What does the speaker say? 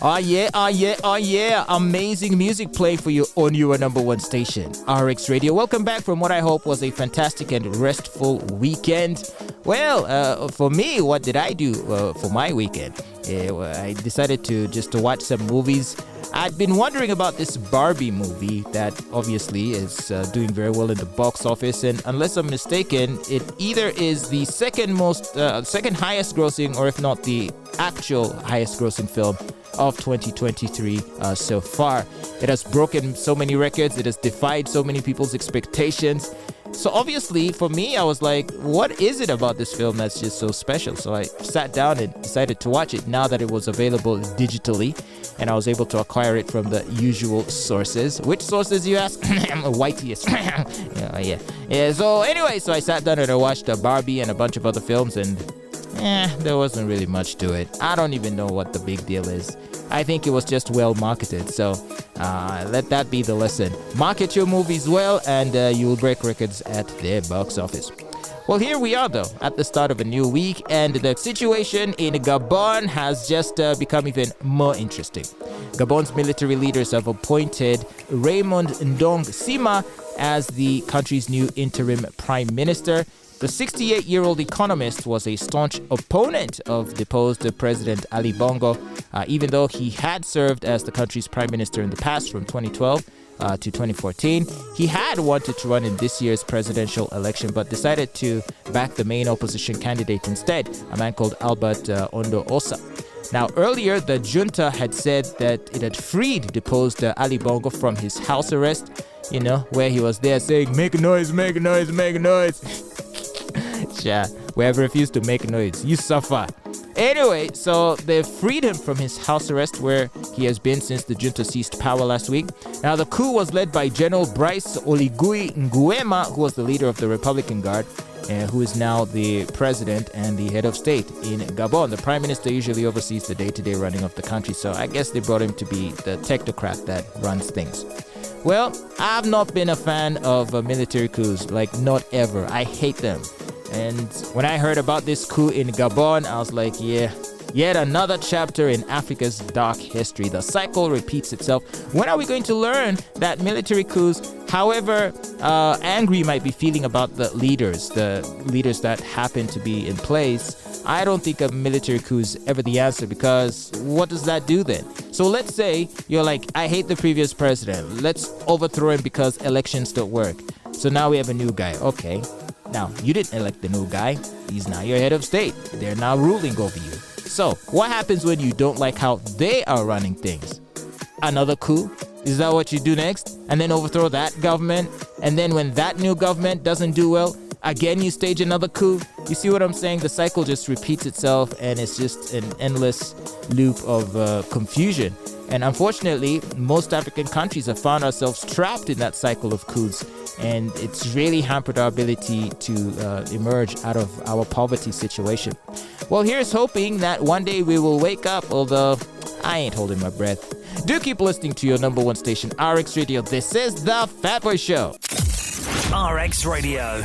Oh yeah, oh yeah, oh yeah. Amazing music playing for you on your number one station, RX Radio. Welcome back from what I hope was a fantastic and restful weekend. Well, for me, what did I do for my weekend? I decided to watch some movies. I'd been wondering about this Barbie movie that obviously is doing very well in the box office, and unless I'm mistaken, it either is the second highest grossing, or if not the actual highest grossing film of 2023 so far. It has broken so many records. It has defied so many people's expectations. So obviously, for me, I was like, what is it about this film that's just so special? So I sat down and decided to watch it now that it was available digitally, and I was able to acquire it from the usual sources. Which sources, you ask? Whiteyest. Yeah. So anyway, so I sat down and I watched Barbie and a bunch of other films, and there wasn't really much to it. I don't even know what the big deal is. I think it was just well marketed. So let that be the lesson. Market your movies well, and you will break records at their box office. Well, here we are, though, at the start of a new week, and the situation in Gabon has just become even more interesting. Gabon's military leaders have appointed Raymond Ndong Sima as the country's new interim prime minister. The 68-year-old economist was a staunch opponent of deposed President Ali Bongo, even though he had served as the country's prime minister in the past from 2012 to 2014. He had wanted to run in this year's presidential election, but decided to back the main opposition candidate instead, a man called Albert Ondo Ossa. Now, earlier, the Junta had said that it had freed deposed Ali Bongo from his house arrest, where he was there saying, "Make noise, make noise, make noise." Yeah, whoever refused to make noise, you suffer. Anyway, so they freed him from his house arrest, where he has been since the junta seized power last week. Now, the coup was led by General Brice Oligui Nguema, who was the leader of the Republican Guard, who is now the president and the head of state in Gabon. The prime minister usually oversees the day-to-day running of the country, so I guess they brought him to be the technocrat that runs things. Well, I've not been a fan of military coups, like not ever. I hate them. And when I heard about this coup in Gabon, I was like, yeah, yet another chapter in Africa's dark history. The cycle repeats itself. When are we going to learn that military coups, however angry you might be feeling about the leaders that happen to be in place, I don't think a military coup is ever the answer, because what does that do then? So let's say you're like, I hate the previous president. Let's overthrow him because elections don't work. So now we have a new guy. Okay. Now, you didn't elect the new guy. He's now your head of state. They're now ruling over you. So, what happens when you don't like how they are running things? Another coup? Is that what you do next? And then overthrow that government? And then when that new government doesn't do well, again you stage another coup? You see what I'm saying? The cycle just repeats itself, and it's just an endless loop of confusion. And unfortunately, most African countries have found ourselves trapped in that cycle of coups, and it's really hampered our ability to emerge out of our poverty situation. Well, here's hoping that one day we will wake up, although I ain't holding my breath. Do keep listening to your number one station, RX Radio. This is The Fatboy Show. RX Radio.